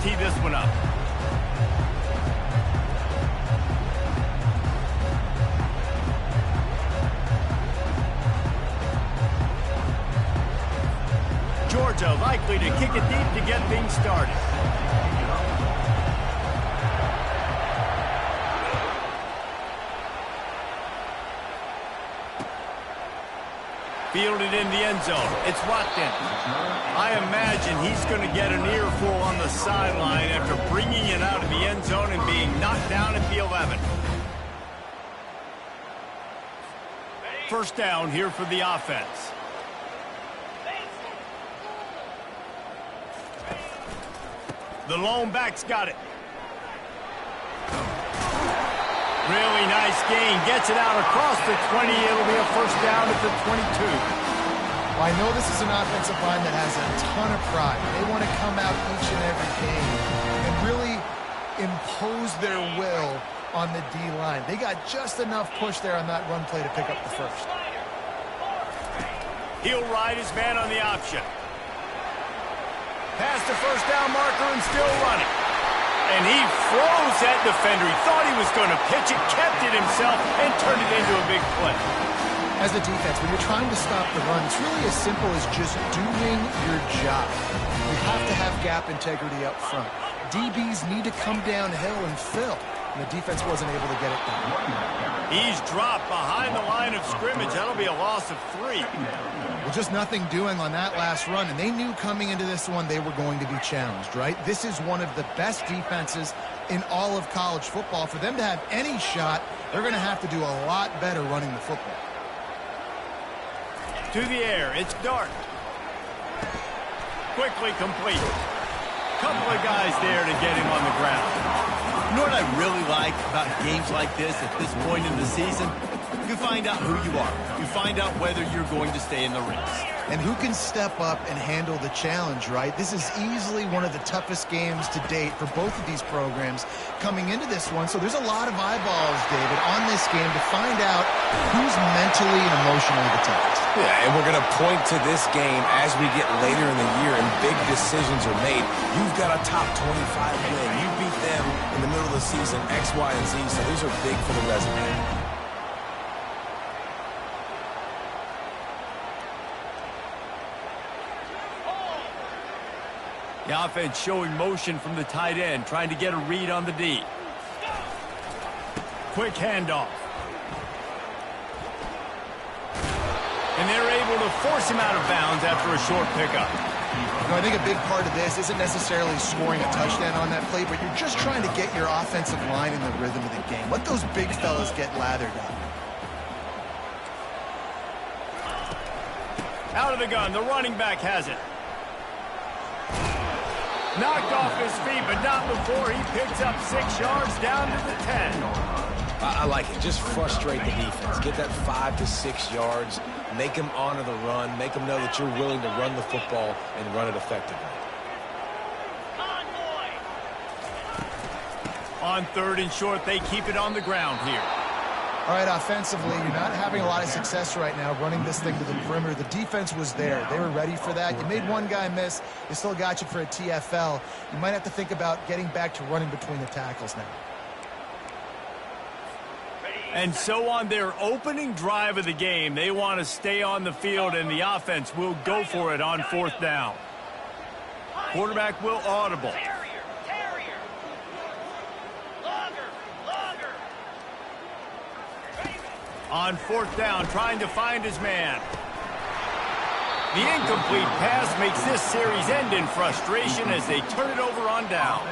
tee this one up. Georgia likely to kick it deep to get things started. Fielded in the end zone. It's Watson. I imagine he's going to get an earful on the sideline after bringing it out of the end zone and being knocked down at the 11. First down here for the offense. The lone back's got it. Really nice gain. Gets it out across the 20. It'll be a first down at the 22. Well, I know this is an offensive line that has a ton of pride. They want to come out each and every game and really impose their will on the D-line. They got just enough push there on that run play to pick up the first. He'll ride his man on the option. Past the first down marker and still running. And he froze that defender. He thought he was going to pitch it, kept it himself, and turned it into a big play. As a defense, when you're trying to stop the run, it's really as simple as just doing your job. You have to have gap integrity up front. DBs need to come downhill and fill. And the defense wasn't able to get it done. He's dropped behind the line of scrimmage. That'll be a loss of 3. Well, just nothing doing on that last run, and they knew coming into this one they were going to be challenged, right? This is one of the best defenses in all of college football. For them to have any shot, they're going to have to do a lot better running the football. To the air, it's Dart. Quickly complete. Couple of guys there to get him on the ground. You know what I really like about games like this at this point in the season? You find out who you are. You find out whether you're going to stay in the race. And who can step up and handle the challenge, right? This is easily one of the toughest games to date for both of these programs coming into this one. So there's a lot of eyeballs, David, on this game to find out who's mentally and emotionally the toughest. Yeah, and we're going to point to this game as we get later in the year and big decisions are made. You've got a top 25 win. You beat them in the middle of the season, X, Y, and Z. So these are big for the resume. The offense showing motion from the tight end, trying to get a read on the D. Quick handoff. And they're able to force him out of bounds after a short pickup. You know, I think a big part of this isn't necessarily scoring a touchdown on that play, but you're just trying to get your offensive line in the rhythm of the game. Let those big fellas get lathered up. Out of the gun, the running back has it. Knocked off his feet, but not before he picks up 6 yards down to the 10. I like it. Just frustrate the defense. Get that 5 to 6 yards. Make them honor the run. Make them know that you're willing to run the football and run it effectively. On 3rd and short, they keep it on the ground here. All right, offensively, you're not having a lot of success right now running this thing to the perimeter. The defense was there. They were ready for that. You made one guy miss. They still got you for a TFL. You might have to think about getting back to running between the tackles now. And so on their opening drive of the game, they want to stay on the field, and the offense will go for it on 4th down. Quarterback will audible. On 4th down, trying to find his man. The incomplete pass makes this series end in frustration as they turn it over on downs.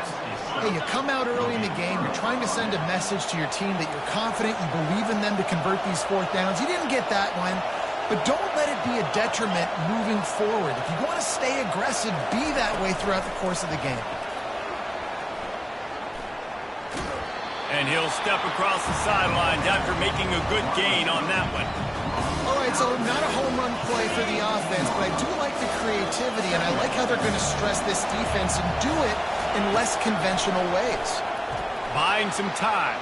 Hey, you come out early in the game, you're trying to send a message to your team that you're confident, you believe in them to convert these 4th downs. You didn't get that one, but don't let it be a detriment moving forward. If you want to stay aggressive, be that way throughout the course of the game. And he'll step across the sidelines after making a good gain on that one. All right, so not a home run play for the offense, but I do like the creativity, and I like how they're going to stress this defense and do it in less conventional ways. Buying some time.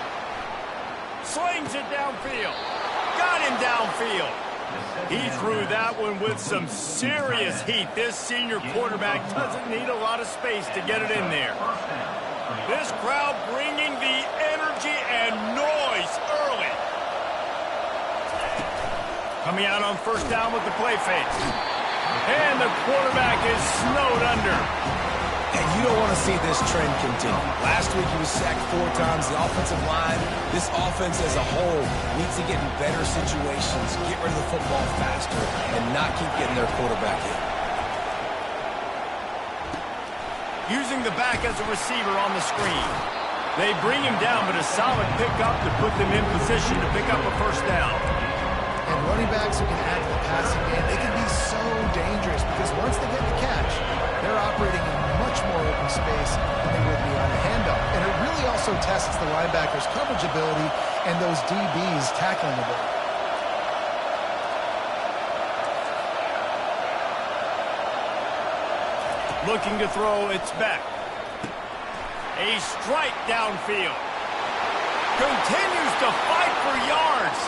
Slings it downfield. Got him downfield. He threw that one with some serious heat. This senior quarterback doesn't need a lot of space to get it in there. This crowd bringing the energy and noise early. Coming out on first down with the play fake. And the quarterback is snowed under. And you don't want to see this trend continue. Last week he was sacked 4 times. The offensive line, this offense as a whole, needs to get in better situations, get rid of the football faster, and not keep getting their quarterback hit. Using the back as a receiver on the screen. They bring him down, but a solid pickup to put them in position to pick up a first down. And running backs who can add to the passing game, they can be so dangerous because once they get the catch, they're operating in much more open space than they would be on a handoff. And it really also tests the linebackers' coverage ability and those DBs tackling the ball. Looking to throw, it's back. A strike downfield. Continues to fight for yards.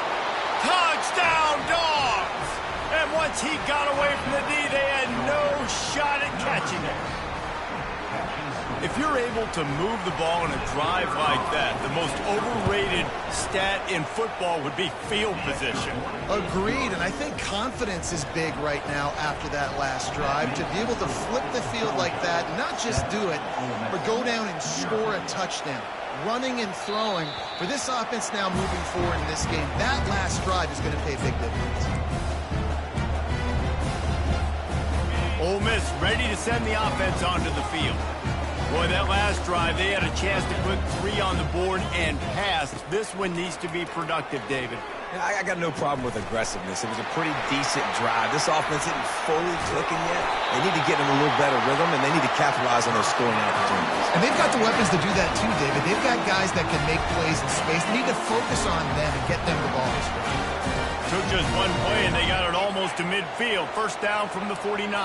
Touchdown, Dogs! And once he got away from the D, they had no shot at catching it. If you're able to move the ball in a drive like that, the most overrated stat in football would be field position. Agreed, and I think confidence is big right now after that last drive. To be able to flip the field like that, not just do it, but go down and score a touchdown. Running and throwing, for this offense now moving forward in this game, that last drive is going to pay a big difference. Ole Miss ready to send the offense onto the field. Boy, that last drive, they had a chance to put 3 on the board and passed. This one needs to be productive, David. Yeah, I got no problem with aggressiveness. It was a pretty decent drive. This offense isn't fully clicking yet. They need to get in a little better rhythm, and they need to capitalize on those scoring opportunities. And they've got the weapons to do that too, David. They've got guys that can make plays in space. They need to focus on them and get them the ball. Took just one play, and they got it almost to midfield. First down from the 49.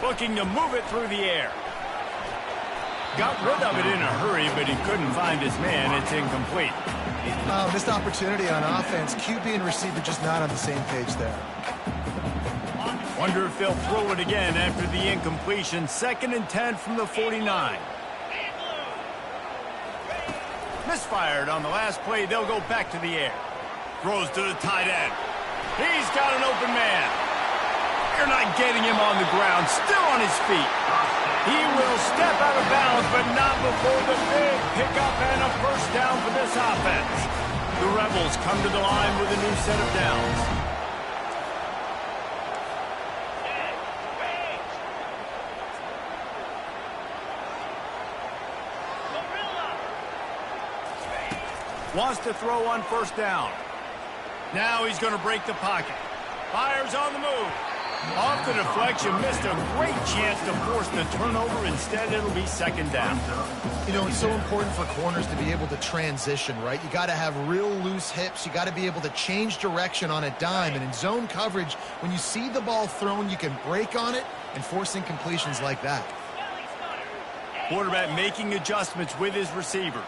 Looking to move it through the air. Got rid of it in a hurry, but he couldn't find his man. It's incomplete. Missed opportunity on offense. QB and receiver just not on the same page there. Wonder if they'll throw it again after the incompletion. 2nd and 10 from the 49. Misfired on the last play. They'll go back to the air. Throws to the tight end. He's got an open man. They're not getting him on the ground. Still on his feet. He will step out of bounds, but not before the big pickup and a first down for this offense. The Rebels come to the line with a new set of downs. Wants to throw on first down. Now he's going to break the pocket. Fires on the move. Off the deflection, missed a great chance to force the turnover. Instead, it'll be 2nd down. You know, it's so important for corners to be able to transition, right? You got to have real loose hips. You got to be able to change direction on a dime. And in zone coverage, when you see the ball thrown, you can break on it and force incompletions like that. Quarterback making adjustments with his receivers.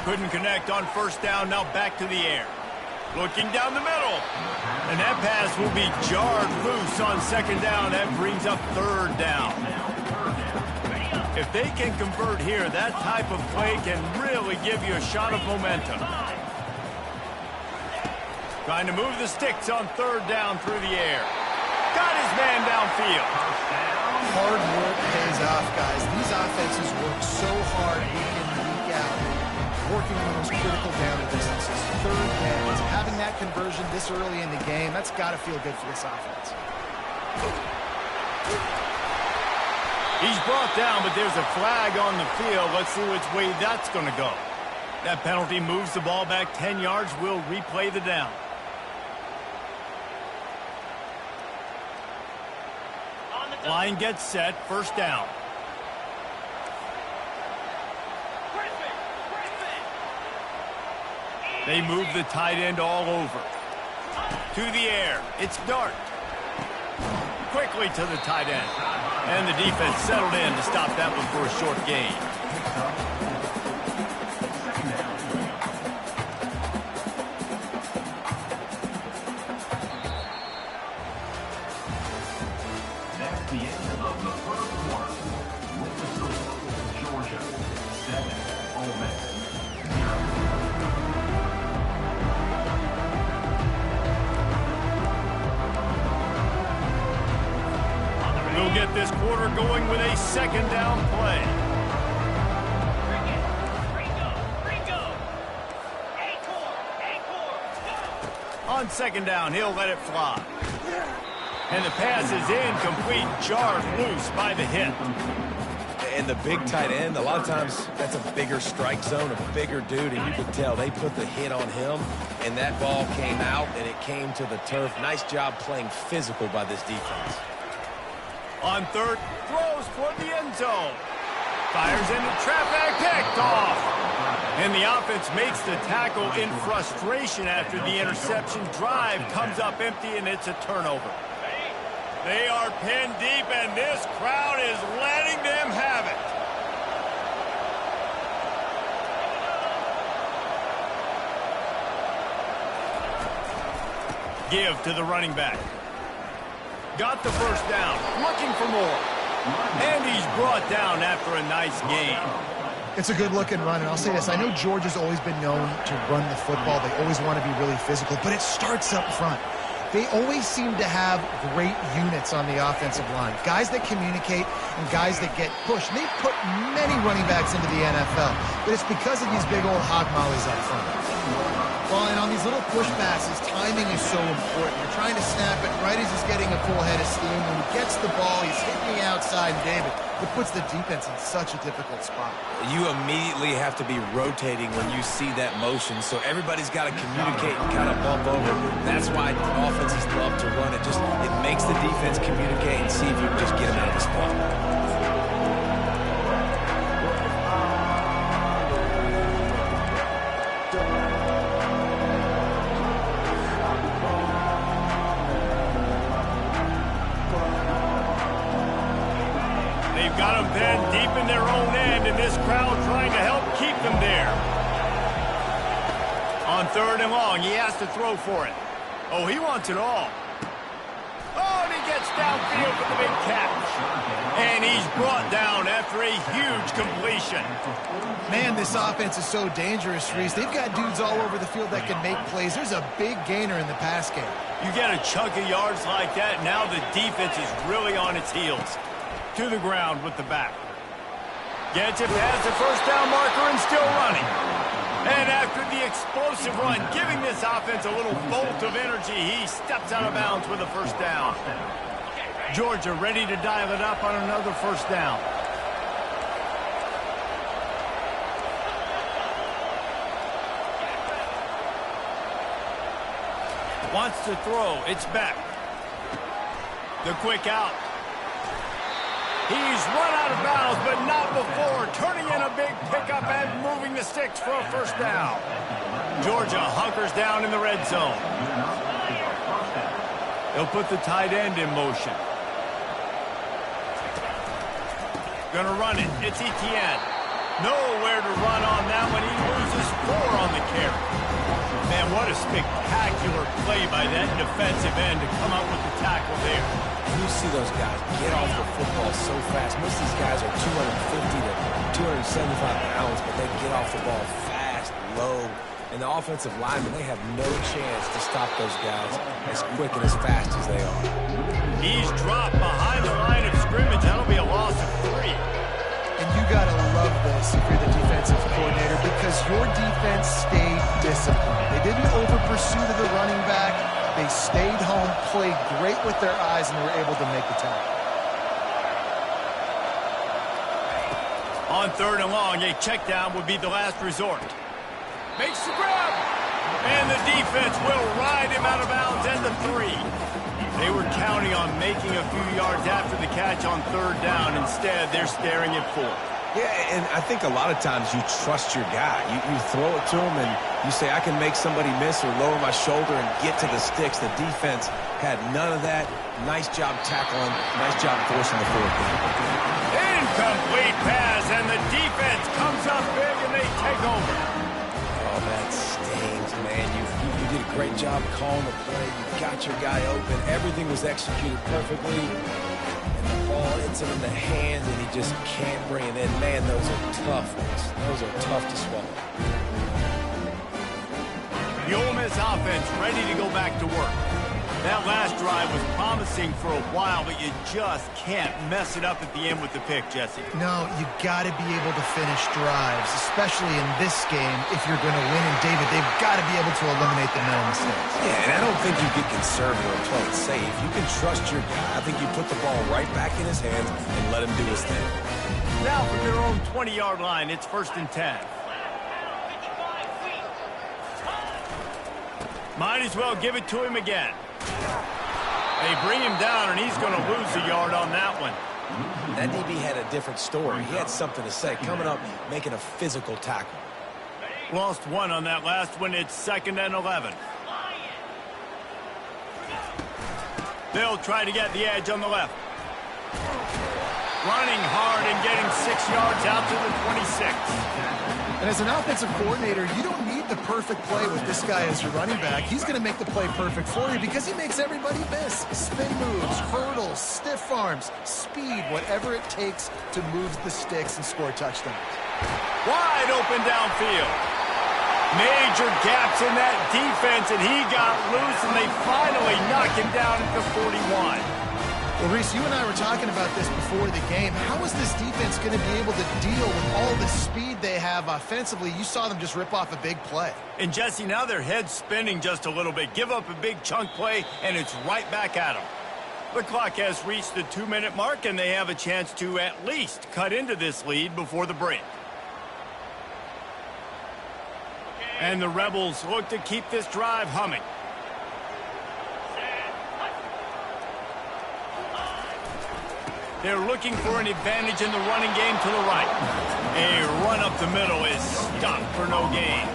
Couldn't connect on first down. Now back to the air. Looking down the middle. And that pass will be jarred loose on 2nd down. That brings up 3rd down. If they can convert here, that type of play can really give you a shot of momentum. Trying to move the sticks on 3rd down through the air. Got his man downfield. Hard work pays off, guys. These offenses work so hard week in and week out, working on those critical down distances. 3rd downs, having that conversion this early in the game, that's got to feel good for this offense. He's brought down, but there's a flag on the field. Let's see which way that's going to go. That penalty moves the ball back 10 yards. We'll replay the down. Line gets set. First down. They move the tight end all over. To the air. It's Dart. Quickly to the tight end. And the defense settled in to stop that one for a short gain. the end of the first quarter. With the score, Georgia 7, Ole Miss 0. We'll get this quarter going with a second down play. On second down, he'll let it fly. And the pass is incomplete, jarred loose by the hit. And the big tight end, a lot of times that's a bigger strike zone, a bigger dude, and you can tell they put the hit on him, and that ball came out, and it came to the turf. Nice job playing physical by this defense. On third, throws for the end zone. Fires into traffic, picked off. And the offense makes the tackle in frustration after the interception. Drive comes up empty, and it's a turnover. They are pinned deep, and this crowd is letting them have it. Give to the running back. Got the first down, looking for more. And he's brought down after a nice gain. It's a good-looking run, and I'll say this. I know Georgia's always been known to run the football. They always want to be really physical, but it starts up front. They always seem to have great units on the offensive line. Guys that communicate and guys that get pushed. And they've put many running backs into the NFL, but it's because of these big old hog mollies up front. Well, and on these little push passes, timing is so important. You're trying to snap it right as he's getting a full head of steam. When he gets the ball, he's hitting the outside, David. It puts the defense in such a difficult spot. You immediately have to be rotating when you see that motion, so everybody's got to communicate and kind of bump over. That's why offenses love to run it. It makes the defense communicate and see if you can just get them out of the spot. Got them then deep in their own end, and this crowd trying to help keep them there. On third and long, he has to throw for it. Oh, he wants it all. Oh, and he gets downfield for the big catch. And he's brought down after a huge completion. Man, this offense is so dangerous, Reese. They've got dudes all over the field that can make plays. There's a big gainer in the pass game. You get a chunk of yards like that, now the defense is really on its heels. To the ground with the back. Gets it past the first down marker and still running. And after the explosive run, giving this offense a little bolt of energy, he steps out of bounds with a first down. Georgia ready to dial it up on another first down. Wants to throw. It's back. The quick out. He's run out of bounds, but not before turning in a big pickup and moving the sticks for a first down. Georgia hunkers down in the red zone. They'll put the tight end in motion. Gonna run it. It's Etienne. Nowhere to run on that one. He loses 4 on the carry. Man, what a spectacular play by that defensive end to come up with the tackle there. You see those guys get off the football so fast. Most of these guys are 250 to 275 pounds, but they get off the ball fast, low. And the offensive linemen, they have no chance to stop those guys as quick and as fast as they are. He's dropped behind the line of scrimmage. That'll be a loss of 3. And you got to love this if you're the defensive coordinator, because your defense stayed disciplined. They didn't over-pursue to the running back. They stayed home, played great with their eyes, and were able to make the tackle. On third and long, a check down would be the last resort. Makes the grab. And the defense will ride him out of bounds at the 3. They were counting on making a few yards after the catch on third down. Instead, they're staring at 4. Yeah, and I think a lot of times you trust your guy. You throw it to him and you say, I can make somebody miss or lower my shoulder and get to the sticks. The defense had none of that. Nice job tackling. Nice job forcing the 4th down. Incomplete pass, and the defense comes up big and they take over. Oh, that stings, man. You did a great job calling the play. You got your guy open. Everything was executed perfectly. And the gets him in the hand and he just can't bring it in. Man, those are tough ones. Those are tough to swallow. The Ole Miss offense ready to go back to work. That last drive was promising for a while, but you just can't mess it up at the end with the pick, Jesse. No, you got to be able to finish drives, especially in this game if you're going to win. And, David, they've got to be able to eliminate the mental mistakes. Yeah, and I don't think you get conservative or play it safe. You can trust your guy. I think you put the ball right back in his hands and let him do his thing. Now from their own 20-yard line, it's 1st and 10. Might as well give it to him again. They bring him down, and he's going to lose a yard on that one. That DB had a different story. He had something to say, coming up, making a physical tackle. Lost one on that last one. It's 2nd and 11. They'll try to get the edge on the left. Running hard and getting 6 yards out to the 26. And as an offensive coordinator, you don't need the perfect play with this guy as your running back. He's going to make the play perfect for you because he makes everybody miss. Spin moves, hurdles, stiff arms, speed, whatever it takes to move the sticks and score touchdowns. Wide open downfield. Major gaps in that defense, and he got loose, and they finally knock him down at the 41. Well, Reese, you and I were talking about this before the game. How is this defense going to be able to deal with all the speed they have offensively? You saw them just rip off a big play. And, Jesse, now their head's spinning just a little bit. Give up a big chunk play, and it's right back at them. The clock has reached the 2-minute mark, and they have a chance to at least cut into this lead before the break. And the Rebels look to keep this drive humming. They're looking for an advantage in the running game to the right. A run up the middle is stopped for no gain.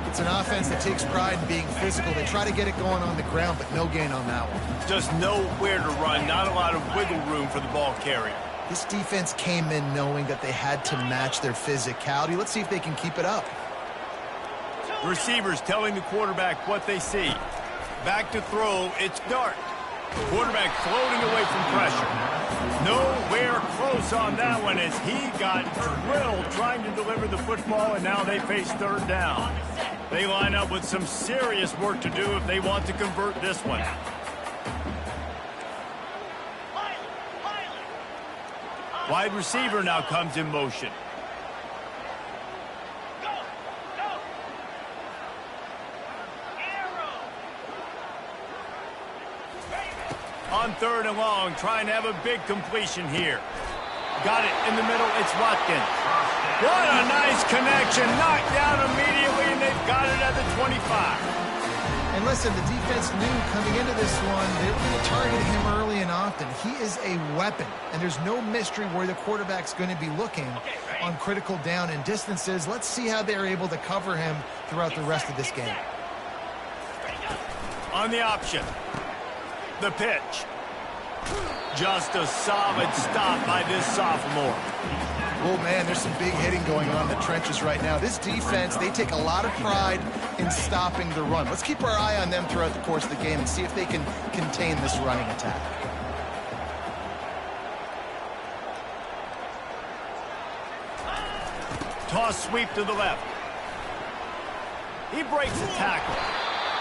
It's an offense that takes pride in being physical. They try to get it going on the ground, but no gain on that one. Just nowhere to run, not a lot of wiggle room for the ball carrier. This defense came in knowing that they had to match their physicality. Let's see if they can keep it up. Receivers telling the quarterback what they see. Back to throw, it's Dart. Quarterback floating away from pressure. Nowhere close on that one as he got drilled trying to deliver the football, and now they face 3rd down. They line up with some serious work to do if they want to convert this one. Wide receiver now comes in motion. On 3rd and long, trying to have a big completion here. Got it in the middle, it's Watkins. What a nice connection, knocked down immediately, and they've got it at the 25. And listen, the defense knew coming into this one, they were going to target him early and often. He is a weapon, and there's no mystery where the quarterback's going to be looking on critical down and distances. Let's see how they're able to cover him throughout the rest of this game. On the option. The pitch. Just a solid stop by this sophomore. Oh, man, there's some big hitting going on in the trenches right now. This defense, they take a lot of pride in stopping the run. Let's keep our eye on them throughout the course of the game and see if they can contain this running attack. Toss sweep to the left. He breaks a tackle.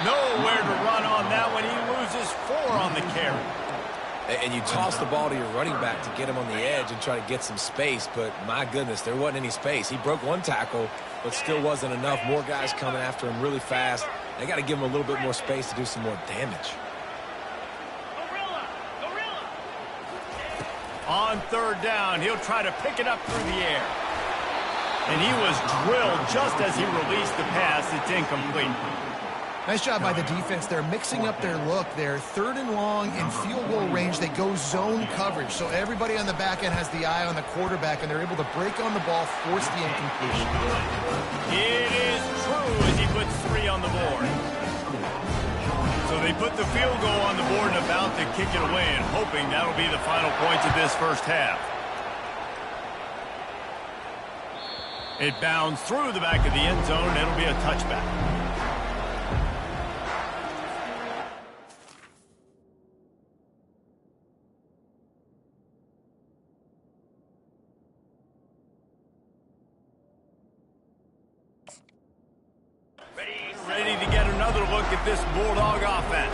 Nowhere to run on that one. He loses 4 on the carry. And you toss the ball to your running back to get him on the edge and try to get some space, but my goodness, there wasn't any space. He broke 1 tackle, but still wasn't enough. More guys coming after him really fast. They got to give him a little bit more space to do some more damage. On 3rd down, he'll try to pick it up through the air. And he was drilled just as he released the pass. It's incomplete. Nice job by the defense. They're mixing up their look. They're 3rd and long in field goal range. They go zone coverage. So everybody on the back end has the eye on the quarterback, and they're able to break on the ball, force the incompletion. It is true as he puts 3 on the board. So they put the field goal on the board and about to kick it away, and hoping that'll be the final points of this first half. It bounds through the back of the end zone, and it'll be a touchback. at this Bulldog offense.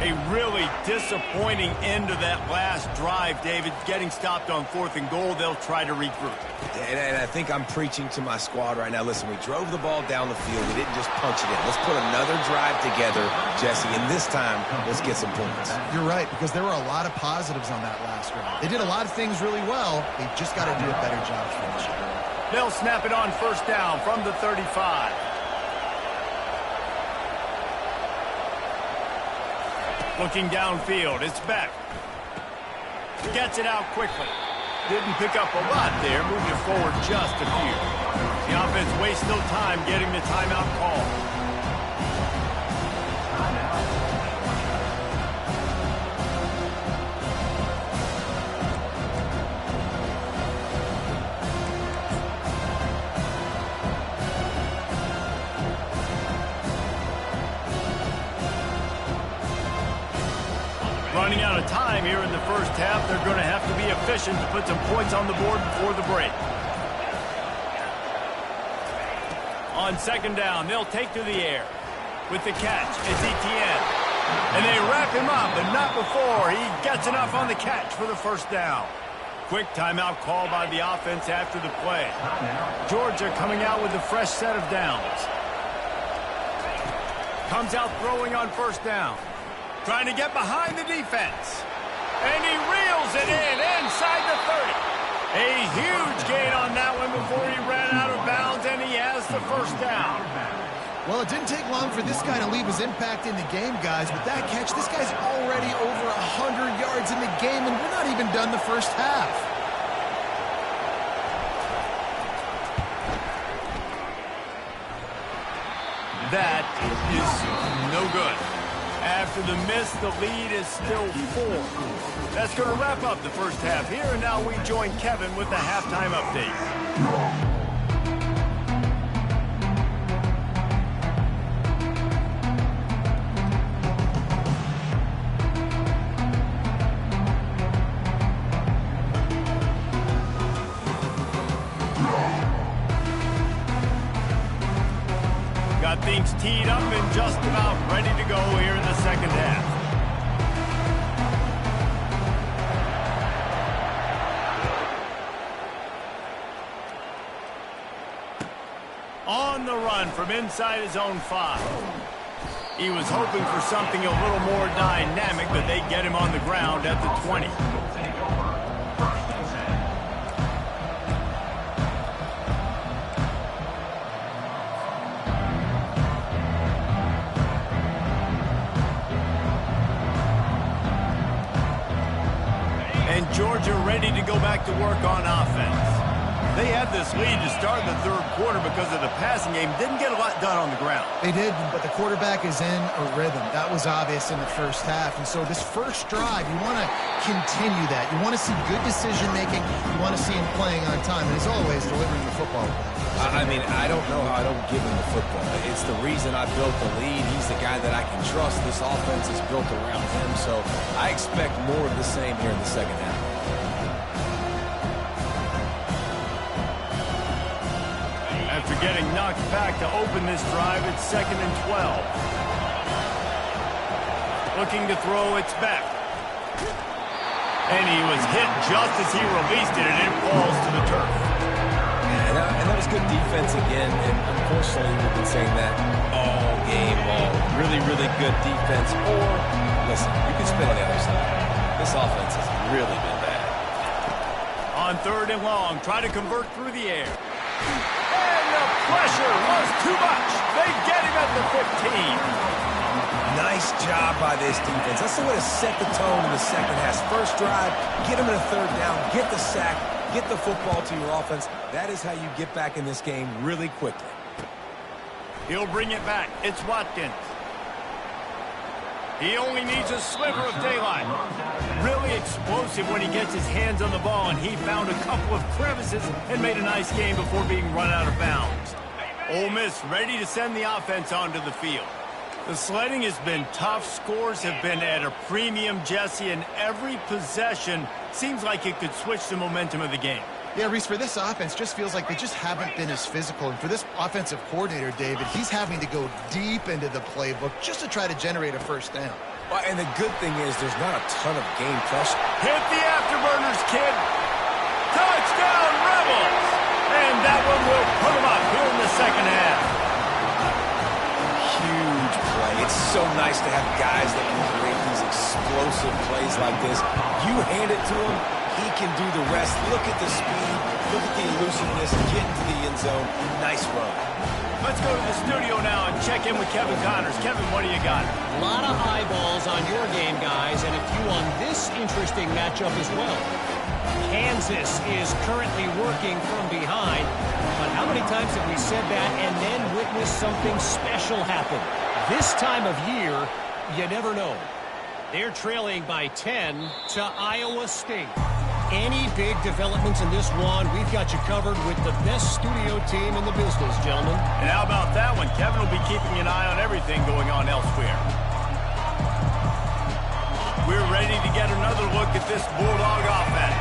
A really disappointing end to that last drive, David. Getting stopped on 4th and goal, they'll try to regroup. And I think I'm preaching to my squad right now. Listen, we drove the ball down the field. We didn't just punch it in. Let's put another drive together, Jesse, and this time, let's get some points. You're right, because there were a lot of positives on that last drive. They did a lot of things really well. They just got to do a better job finishing. They'll snap it on 1st down from the 35. Looking downfield, it's Beck. Gets it out quickly. Didn't pick up a lot there, moving it forward just a few. The offense wastes no time getting the timeout call. Running out of time here in the first half. They're going to have to be efficient to put some points on the board before the break. On 2nd down, they'll take to the air. With the catch, it's Etienne. And they wrap him up, but not before he gets enough on the catch for the 1st down. Quick timeout call by the offense after the play. Georgia coming out with a fresh set of downs. Comes out throwing on 1st down. Trying to get behind the defense. And he reels it in inside the 30. A huge gain on that one before he ran out of bounds, and he has the 1st down. Well, it didn't take long for this guy to leave his impact in the game, guys. With that catch, this guy's already over 100 yards in the game, and we're not even done the first half. That is no good. After the miss, the lead is still 4. That's going to wrap up the first half here, and now we join Kevin with the halftime update. Got things teed up and just about ready to go here in the second half. On the run from inside his own 5. He was hoping for something a little more dynamic, but they get him on the ground at the 20. Georgia ready to go back to work on offense. They had this lead to start the 3rd quarter because of the passing game. Didn't get a lot done on the ground. They did, but the quarterback is in a rhythm. That was obvious in the first half. And so this first drive, you want to continue that. You want to see good decision-making. You want to see him playing on time. And as always, delivering the football. I mean, I don't know how I don't give him the football. It's the reason I built the lead. He's the guy that I can trust. This offense is built around him. So I expect more of the same here in the second half. After getting knocked back to open this drive, it's 2nd and 12. Looking to throw, it's back. And he was hit just as he released it, and it falls to the turf. And that was good defense again, and unfortunately we've been saying that all game long. Really, really good defense. Or, listen, you can spin on the other side. This offense has really been bad. On 3rd and long, try to convert through the air. And the pressure was too much. They get him at the 15. Nice job by this defense. That's the way to set the tone in the second half. First drive, get him in a 3rd down, get the sack, get the football to your offense. That is how you get back in this game really quickly. He'll bring it back. It's Watkins. He only needs a sliver of daylight. Really explosive when he gets his hands on the ball, and he found a couple of crevices and made a nice game before being run out of bounds. Ole Miss ready to send the offense onto the field. The sledding has been tough. Scores have been at a premium, Jesse, and every possession seems like it could switch the momentum of the game. Yeah, Reese, for this offense, just feels like they just haven't been as physical. And for this offensive coordinator, David, he's having to go deep into the playbook just to try to generate a first down. Well, and the good thing is there's not a ton of game pressure. Hit the afterburners, kid. Touchdown, Rebels. And that one will put them up here in the second half. Huge play. It's so nice to have guys that can create these explosive plays like this. You hand it to him, he can do the rest. Look at the speed. Look at the elusiveness. Get into the end zone. Nice run. Let's go to the studio now and check in with Kevin Connors. Kevin, what do you got? A lot of eyeballs on your game, guys, and a few on this interesting matchup as well. Kansas is currently working from behind, but how many times have we said that and then witnessed something special happen? This time of year, you never know. They're trailing by 10 to Iowa State. Any big developments in this one, we've got you covered with the best studio team in the business, gentlemen. And how about that one? Kevin will be keeping an eye on everything going on elsewhere. We're ready to get another look at this Bulldog offense.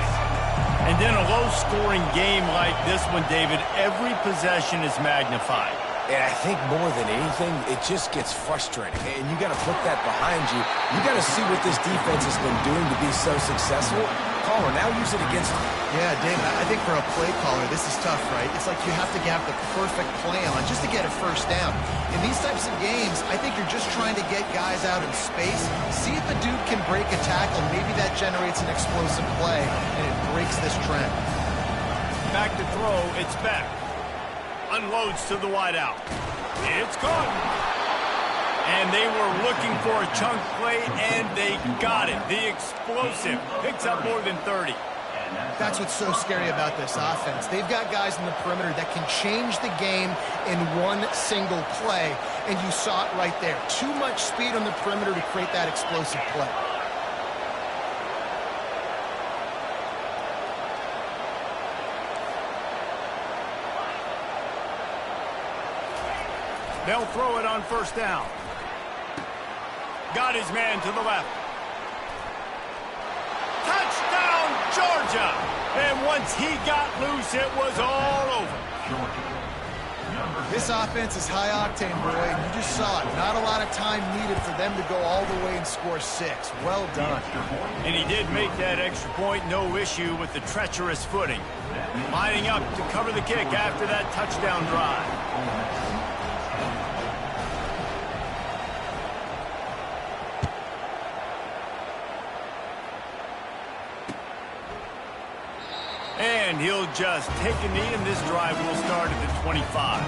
And in a low-scoring game like this one, David, every possession is magnified. And I think more than anything, it just gets frustrating. And you got to put that behind you. You got to see what this defense has been doing to be so successful. Caller, now use it against them. Yeah, David, I think for a play caller, this is tough, right? It's like you have to have the perfect play on just to get a first down. In these types of games, I think you're just trying to get guys out in space, see if a dude can break a tackle. Maybe that generates an explosive play, and it breaks this trend. Back to throw, it's Beck. Unloads to the wideout. It's gone. And they were looking for a chunk play, and they got it. The explosive picks up more than 30. That's what's so scary about this offense. They've got guys in the perimeter that can change the game in one single play, and you saw it right there. Too much speed on the perimeter to create that explosive play. They'll throw it on first down. Got his man to the left. Touchdown, Georgia! And once he got loose, it was all over. This offense is high octane, boy, and you just saw it. Not a lot of time needed for them to go all the way and score 6. Well done. And he did make that extra point, no issue with the treacherous footing. Lining up to cover the kick after that touchdown drive. And he'll just take a knee, and this drive will start at the 25.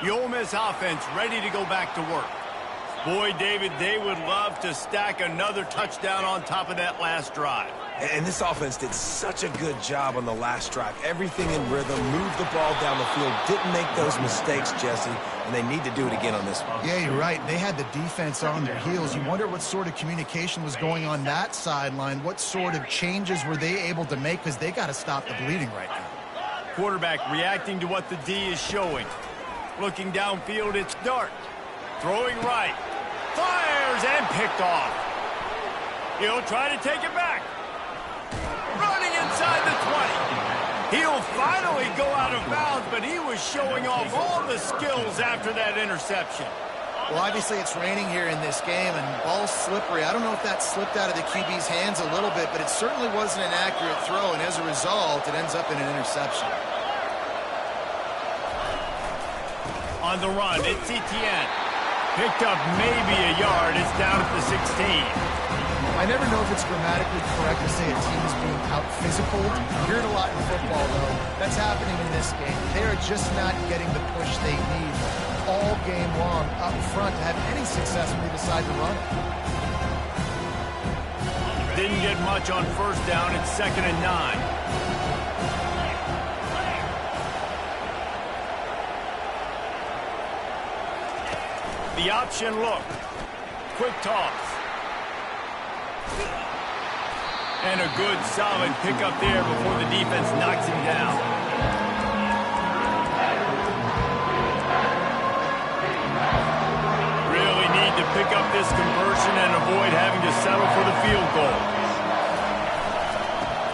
The Ole Miss offense ready to go back to work. Boy, David, they would love to stack another touchdown on top of that last drive. And this offense did such a good job on the last drive. Everything in rhythm, moved the ball down the field, didn't make those mistakes, Jesse, and they need to do it again on this one. Yeah, you're right. They had the defense on their heels. You wonder what sort of communication was going on that sideline. What sort of changes were they able to make, because they got to stop the bleeding right now. Quarterback reacting to what the D is showing. Looking downfield, it's Dart. Throwing right. Fires and picked off. He'll try to take it back. Running inside the 20. He'll finally go out of bounds, but he was showing off all the skills after that interception. Well, obviously it's raining here in this game, and ball's slippery. I don't know if that slipped out of the QB's hands a little bit, but it certainly wasn't an accurate throw, and as a result, it ends up in an interception. On the run, it's Etienne. Picked up maybe a yard. It's down at the 16. I never know if it's grammatically correct to say a team is being out-physical. You hear it a lot in football, though. That's happening in this game. They are just not getting the push they need all game long up front to have any success when they decide to run it. Didn't get much on first down. It's 2nd and 9. The option look. Quick toss. And a good solid pickup there before the defense knocks him down. this conversion and avoid having to settle for the field goal.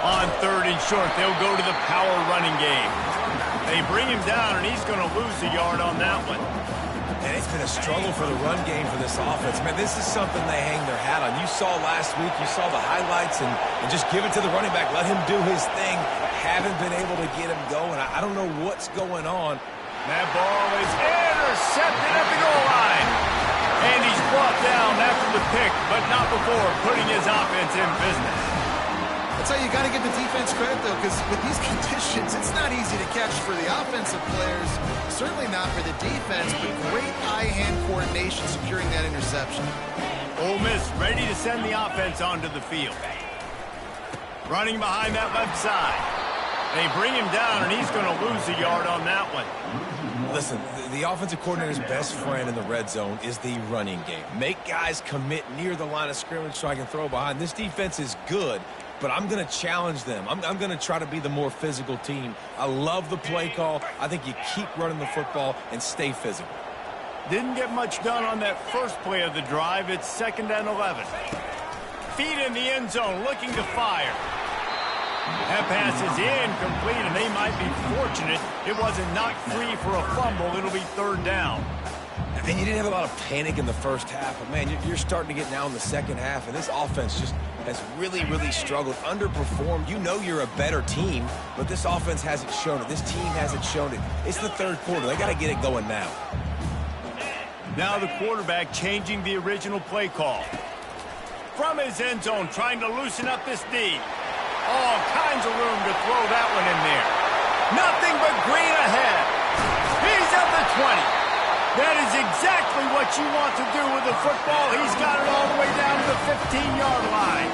On 3rd and short, they'll go to the power running game. They bring him down, and he's going to lose a yard on that one. And it's been a struggle for the run game for this offense. Man, this is something they hang their hat on. You saw last week, you saw the highlights, and just give it to the running back. Let him do his thing. Haven't been able to get him going. I don't know what's going on. That ball is intercepted at the goal line. And he's brought down after the pick, but not before putting his offense in business. That's how you got to give the defense credit, though, because with these conditions, it's not easy to catch for the offensive players. Certainly not for the defense, but great eye-hand coordination securing that interception. Ole Miss ready to send the offense onto the field. Running behind that left side. They bring him down, and he's going to lose a yard on that one. Listen, the offensive coordinator's best friend in the red zone is the running game. Make guys commit near the line of scrimmage so I can throw behind. This defense is good, but I'm going to challenge them. I'm going to try to be the more physical team. I love the play call. I think you keep running the football and stay physical. Didn't get much done on that first play of the drive. It's 2nd and 11. Feet in the end zone, looking to fire. That pass is incomplete, and they might be fortunate it wasn't knocked free for a fumble. It'll be 3rd down. And you didn't have a lot of panic in the first half, but, man, you're starting to get now in the second half, and this offense just has really, really struggled, underperformed. You know you're a better team, but this offense hasn't shown it. This team hasn't shown it. It's the 3rd quarter. They got to get it going now. Now the quarterback changing the original play call. From his end zone, trying to loosen up this D. All kinds of room to throw that one in there. Nothing but green ahead. He's at the 20. That is exactly what you want to do with the football. He's got it all the way down to the 15-yard line.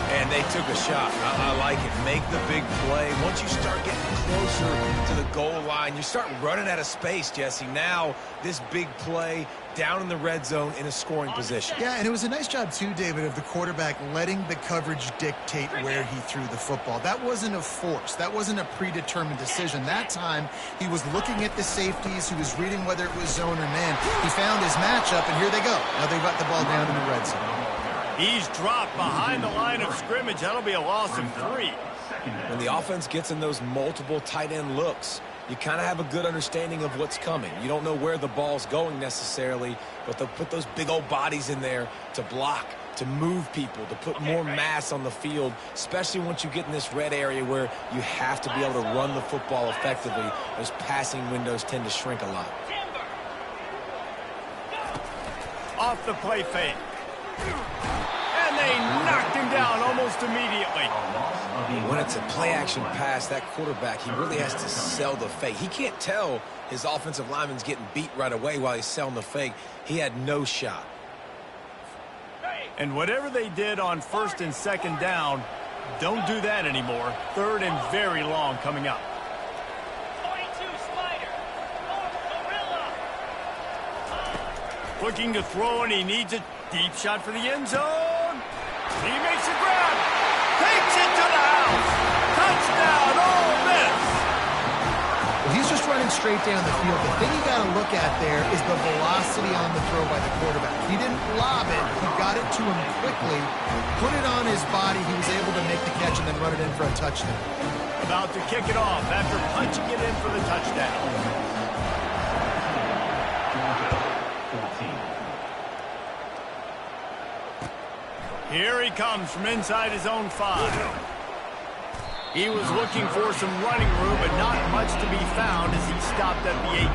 And they took a shot. I like it. Make the big play. Once you start getting closer to the goal line, you start running out of space, Jesse. Now, this big play down in the red zone in a scoring position. Yeah, and it was a nice job, too, David, of the quarterback letting the coverage dictate where he threw the football. That wasn't a force. That wasn't a predetermined decision. That time, he was looking at the safeties. He was reading whether it was zone or man. He found his matchup, and here they go. Now they've got the ball down in the red zone. He's dropped behind the line of scrimmage. That'll be a loss of 3. When the offense gets in those multiple tight end looks, you kind of have a good understanding of what's coming. You don't know where the ball's going necessarily, but they'll put those big old bodies in there to block, to move people, to put more mass on the field, especially once you get in this red area where you have to be able to run the football effectively. Those passing windows tend to shrink a lot. Off the play fake. And they knocked him down almost immediately. When it's a play-action pass, that quarterback, he really has to sell the fake. He can't tell his offensive lineman's getting beat right away while he's selling the fake. He had no shot. And whatever they did on 1st and 2nd down, don't do that anymore. 3rd and very long coming up. Looking to throw, and he needs a deep shot for the end zone. He makes a grab. Takes it to the house. Touchdown, Ole Miss. Well, he's just running straight down the field. The thing you got to look at there is the velocity on the throw by the quarterback. He didn't lob it. He got it to him quickly, put it on his body. He was able to make the catch and then run it in for a touchdown. About to kick it off after punching it in for the touchdown. Here he comes from inside his own 5. He was looking for some running room, but not much to be found as he stopped at the 18.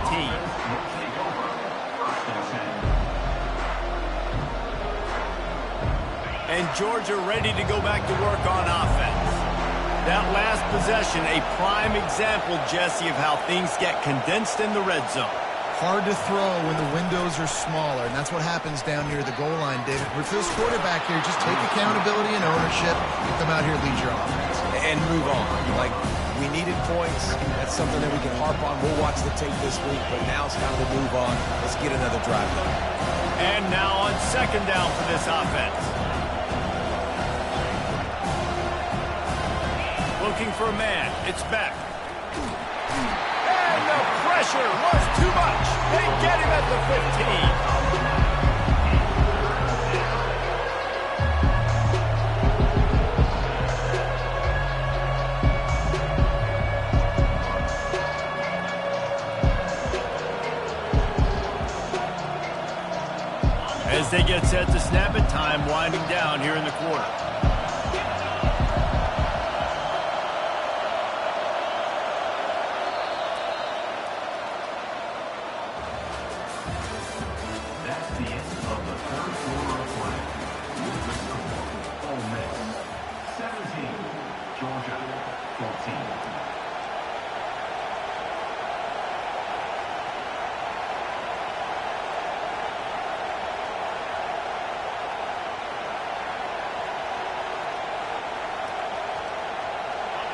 And Georgia ready to go back to work on offense. That last possession, a prime example, Jesse, of how things get condensed in the red zone. Hard to throw when the windows are smaller, and that's what happens down near the goal line, David. With this quarterback here, just take accountability and ownership and come out here and lead your offense. And move on. Like, we needed points. That's something that we can harp on. We'll watch the tape this week, but now it's time to move on. Let's get another drive going. And now on 2nd down for this offense. Looking for a man. It's Beck. And the pressure was too much. They get him at the 15. they get set to snap it, time winding down here in the quarter. That's the end of the third quarter of play. With the score, Ole Miss 17, Georgia 14.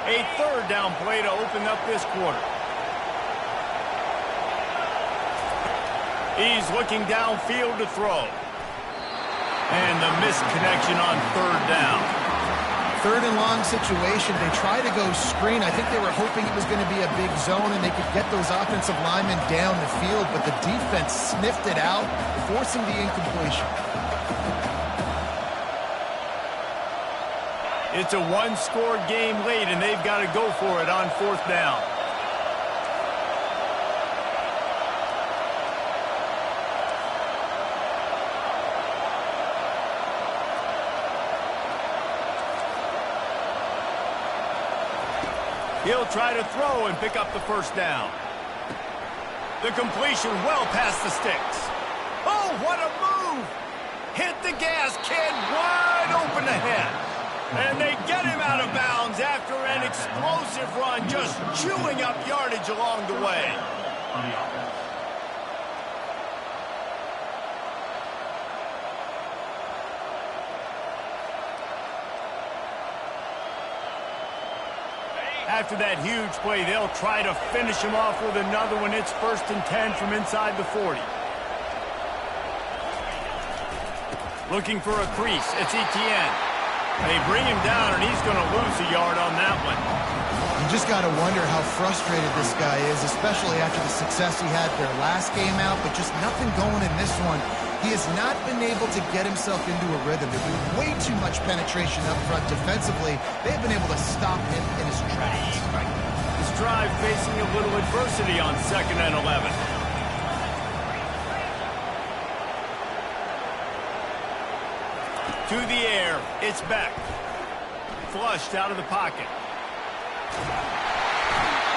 A third down play to open up this quarter. He's looking downfield to throw. And the missed connection on third down. Third and long situation. They try to go screen. I think they were hoping it was going to be a big zone and they could get those offensive linemen down the field, but the defense sniffed it out, forcing the incompletion. It's a one-score game late, and they've got to go for it on fourth down. He'll try to throw and pick up the first down. The completion well past the sticks. Oh, what a move! Hit the gas, kid, wide open ahead. And they get him out of bounds after an explosive run, just chewing up yardage along the way. After that huge play, they'll try to finish him off with another one. It's 1st and 10 from inside the 40. Looking for a crease. It's Etienne. They bring him down, and he's going to lose a yard on that one. You just got to wonder how frustrated this guy is, especially after the success he had their last game out, but just nothing going in this one. He has not been able to get himself into a rhythm. There's been way too much penetration up front defensively. They've been able to stop him in his tracks. This drive facing a little adversity on 2nd and 11. To the air, it's Beck. Flushed out of the pocket.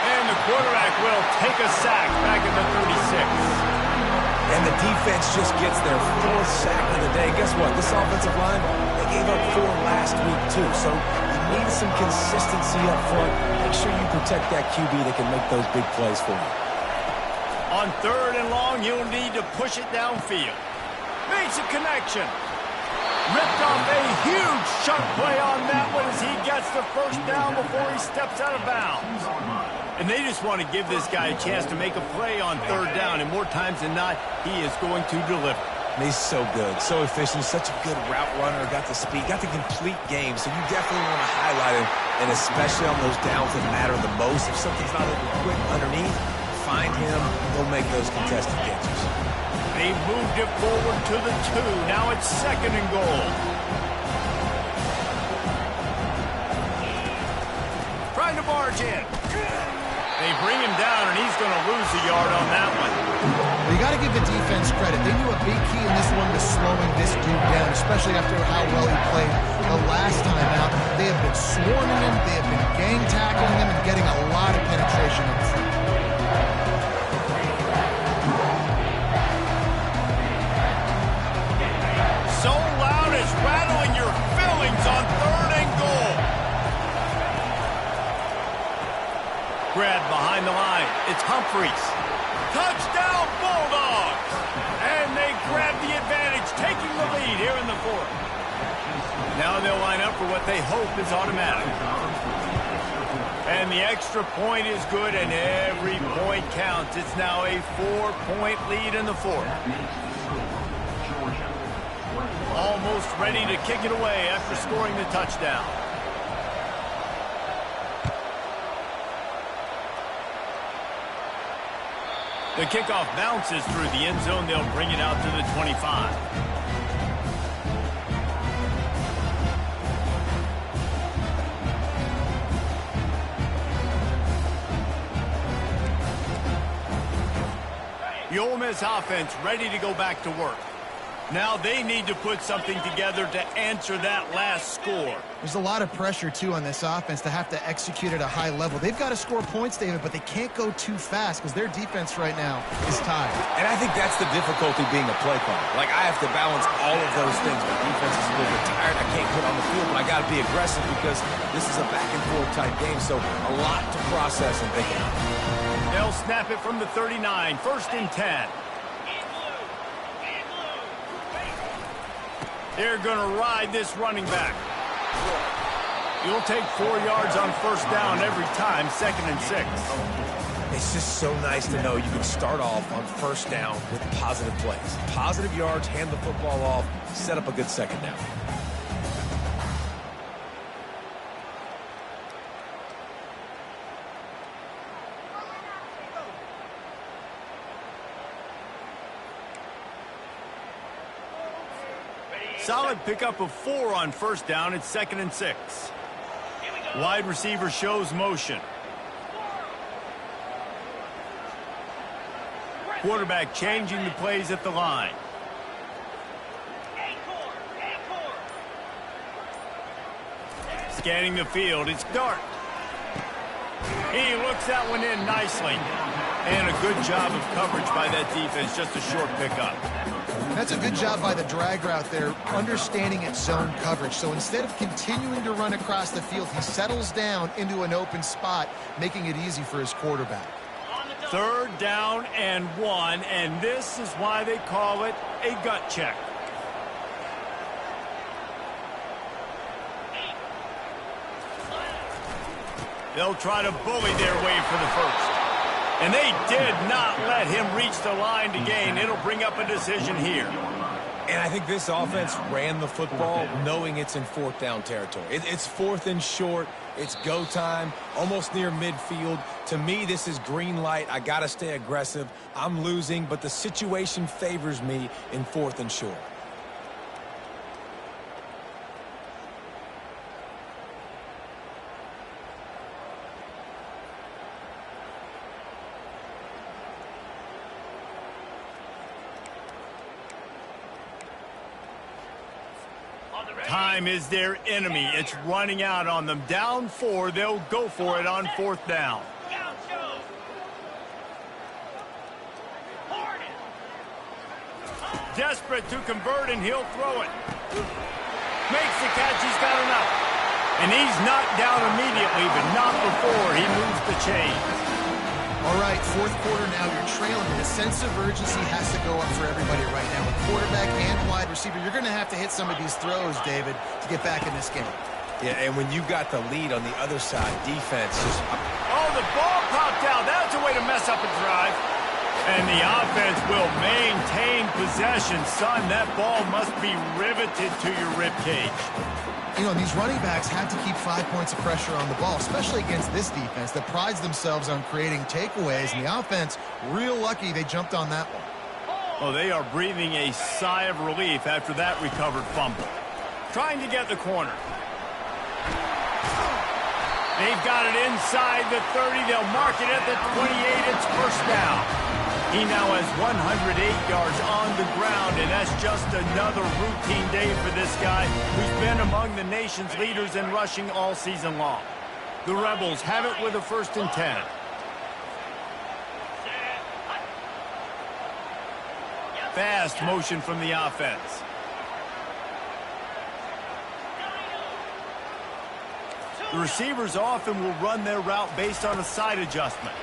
And the quarterback will take a sack back at the 36. And the defense just gets their 4th sack of the day. Guess what? This offensive line, they gave up 4 last week too. So you need some consistency up front. Make sure you protect that QB that can make those big plays for you. On 3rd and long, you'll need to push it downfield. Makes a connection. Ripped off a huge chunk play on that one as he gets the first down before he steps out of bounds. And they just want to give this guy a chance to make a play on 3rd down, and more times than not, he is going to deliver. And he's so good, so efficient, such a good route runner, got the speed, got the complete game, so you definitely want to highlight him, and especially on those downs that matter the most. If something's not open quick underneath, find him, he'll make those contested catches. They moved it forward to the 2. Now it's 2nd and goal. Trying to barge in. They bring him down, and he's going to lose a yard on that one. Well, you got to give the defense credit. They knew a big key in this one was slowing this dude down, especially after how well he played the last time out. They have been swarming him, they have been gang tackling him, and getting a lot of penetration up front. So loud it's rattling your fillings on 3rd and goal. Grab behind the line. It's Humphreys. Touchdown Bulldogs! And they grab the advantage, taking the lead here in the 4th. Now they'll line up for what they hope is automatic. And the extra point is good, and every point counts. It's now a 4-point lead in the 4th. Almost ready to kick it away after scoring the touchdown. The kickoff bounces through the end zone. They'll bring it out to the 25. The Ole Miss offense ready to go back to work. Now they need to put something together to answer that last score. There's a lot of pressure, too, on this offense to have to execute at a high level. They've got to score points, David, but they can't go too fast because their defense right now is tired. And I think that's the difficulty being a play caller. Like, I have to balance all of those things. My defense is a little bit tired. I can't put on the field, but I got to be aggressive because this is a back-and-forth type game, so a lot to process and think about. They'll snap it from the 39, 1st and 10. They're going to ride this running back. You'll take 4 yards on 1st down every time, 2nd and 6. It's just so nice to know you can start off on 1st down with positive plays. Positive yards, hand the football off, set up a good 2nd down. Solid pickup of 4 on 1st down. It's 2nd and 6. Wide receiver shows motion. Quarterback changing the plays at the line. Scanning the field, it's Dart. He looks that one in nicely. And a good job of coverage by that defense, just a short pickup. That's a good job by the drag route there, understanding its zone coverage. So instead of continuing to run across the field, he settles down into an open spot, making it easy for his quarterback. 3rd down and 1, and this is why they call it a gut check. They'll try to bully their way for the 1st. And they did not let him reach the line to gain. It'll bring up a decision here. And I think this offense ran the football knowing it's in 4th down territory. It's 4th and short. It's go time, almost near midfield. To me, this is green light. I got to stay aggressive. I'm losing, but the situation favors me in 4th and short. Time is their enemy. It's running out on them. Down 4, they'll go for it on 4th down. Desperate to convert, and he'll throw it. Makes the catch. He's got enough. And he's knocked down immediately, but not before he moves the chains. All right, 4th quarter now, you're trailing. The sense of urgency has to go up for everybody right now. With quarterback and wide receiver, you're going to have to hit some of these throws, David, to get back in this game. Yeah, and when you got the lead on the other side, defense just... Oh, the ball popped out. That's a way to mess up a drive. And the offense will maintain possession. Son, that ball must be riveted to your ribcage. You know, these running backs had to keep 5 points of pressure on the ball, especially against this defense that prides themselves on creating takeaways. And the offense, real lucky they jumped on that one. Oh, they are breathing a sigh of relief after that recovered fumble. Trying to get the corner. They've got it inside the 30. They'll mark it at the 28. It's 1st down. He now has 108 yards on the ground, and that's just another routine day for this guy who's been among the nation's leaders in rushing all season long. The Rebels have it with a 1st and 10. Fast motion from the offense. The receivers often will run their route based on a side adjustment.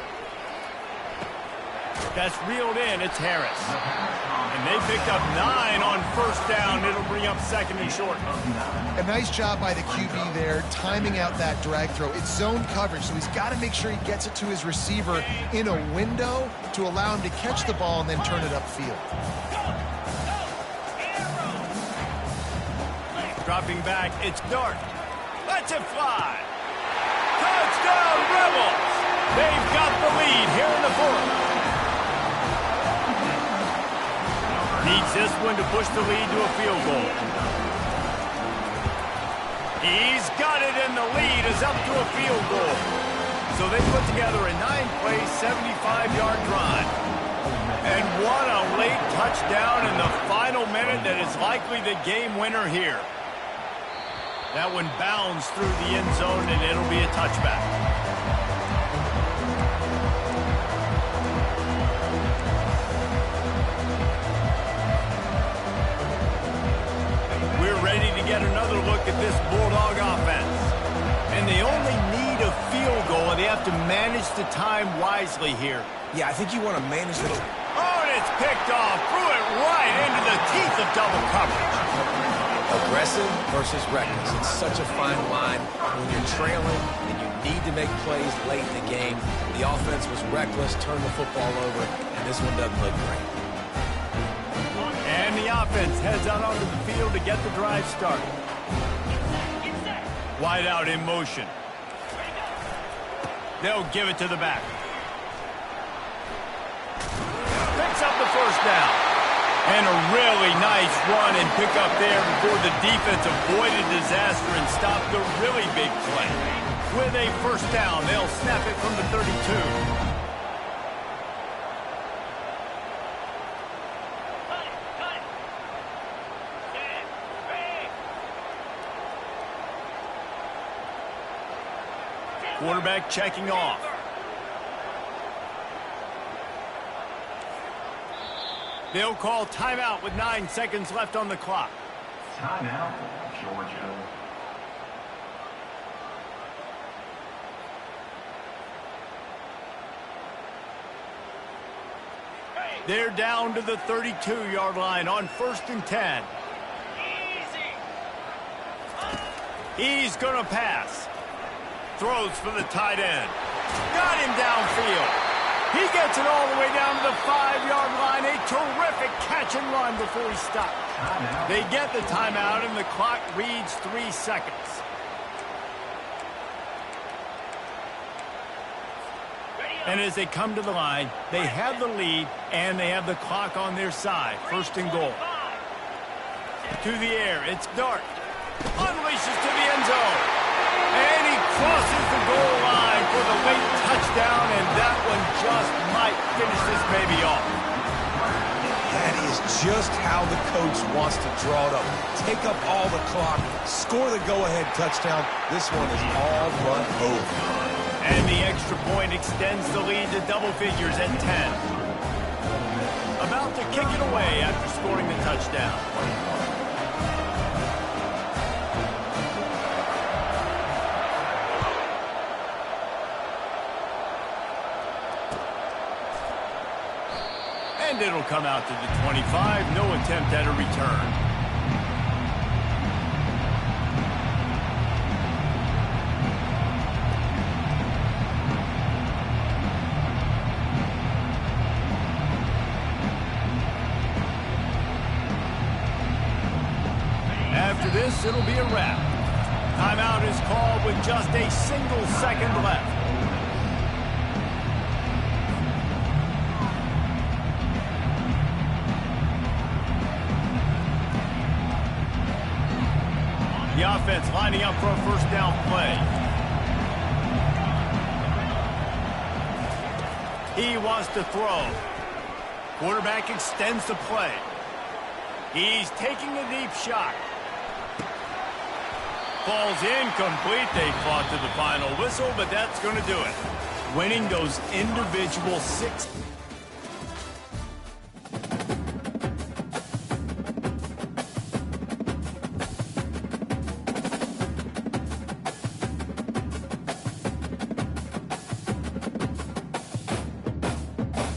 That's reeled in. It's Harris. And they picked up 9 on 1st down. It'll bring up 2nd and short. A nice job by the QB there, timing out that drag throw. It's zone coverage, so he's got to make sure he gets it to his receiver in a window to allow him to catch the ball and then turn it upfield. Dropping back, it's Dart. Lets it fly. Touchdown, Rebels! They've got the lead here in the 4th. Needs this one to push the lead to a field goal. He's got it, and the lead is up to a field goal. So they put together a 9-play, 75-yard drive. And what a late touchdown in the final minute that is likely the game winner here. That one bounds through the end zone, and it'll be a touchback. We're ready to get another look at this Bulldog offense. And they only need a field goal, and they have to manage the time wisely here. Yeah, I think you want to manage the... Oh, and it's picked off. Threw it right into the teeth of double coverage. Aggressive versus reckless. It's such a fine line when you're trailing and you need to make plays late in the game. The offense was reckless, turned the football over, and this one doesn't look great. And the offense heads out onto the field to get the drive started. Wide out in motion. They'll give it to the back. Picks up the first down. And a really nice run and pick up there before the defense avoided disaster and stopped a really big play. With a first down, they'll snap it from the 32. Quarterback checking off. They'll call timeout with 9 seconds left on the clock. Timeout, Georgia. They're down to the 32-yard line on 1st and 10. He's going to pass. Throws for the tight end. Got him downfield. He gets it all the way down to the 5-yard line. A terrific catch and run before he stops. They get the timeout, and the clock reads 3 seconds. And as they come to the line, they have the lead, and they have the clock on their side. 1st and goal. To the air. It's Dart. Unleashes to the end zone. And he crosses the goal line for the late touchdown, and that one just might finish this baby off. That is just how the coach wants to draw it up. Take up all the clock, score the go-ahead touchdown. This one is all but over. And the extra point extends the lead to double figures at 10. About to kick it away after scoring the touchdown. And it'll come out to the 25. No attempt at a return. After this, it'll be a wrap. Timeout is called with just a single second left. The offense lining up for a first down play. He wants to throw. Quarterback extends the play. He's taking a deep shot. Falls incomplete. They fought to the final whistle, but that's going to do it. Winning those individual 6